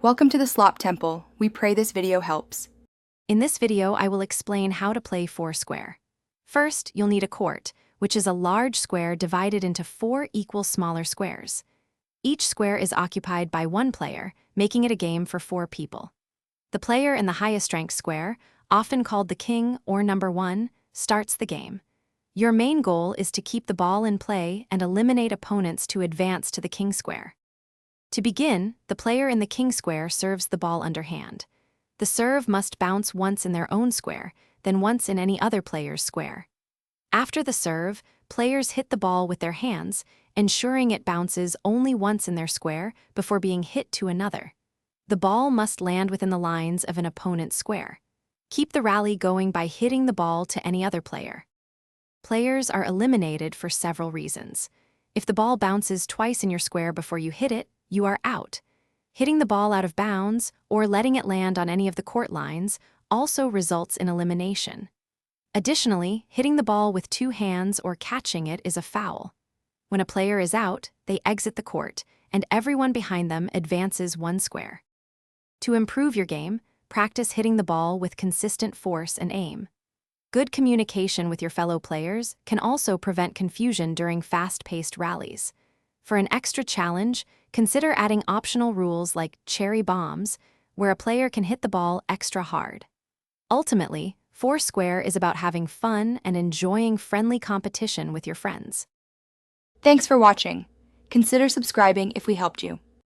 Welcome to the Slop Temple. We pray this video helps. In this video, I will explain how to play Foursquare. First, you'll need a court, which is a large square divided into 4 equal smaller squares. Each square is occupied by one player, making it a game for 4 people. The player in the highest ranked square, often called the king or number 1, starts the game. Your main goal is to keep the ball in play and eliminate opponents to advance to the king square. To begin, the player in the king square serves the ball underhand. The serve must bounce once in their own square, then once in any other player's square. After the serve, players hit the ball with their hands, ensuring it bounces only once in their square before being hit to another. The ball must land within the lines of an opponent's square. Keep the rally going by hitting the ball to any other player. Players are eliminated for several reasons. If the ball bounces twice in your square before you hit it, you are out. Hitting the ball out of bounds or letting it land on any of the court lines also results in elimination. Additionally, hitting the ball with 2 hands or catching it is a foul. When a player is out, they exit the court, and everyone behind them advances 1 square. To improve your game, practice hitting the ball with consistent force and aim. Good communication with your fellow players can also prevent confusion during fast-paced rallies. For an extra challenge, consider adding optional rules like cherry bombs, where a player can hit the ball extra hard. Ultimately, Foursquare is about having fun and enjoying friendly competition with your friends. Thanks for watching. Consider subscribing if we helped you.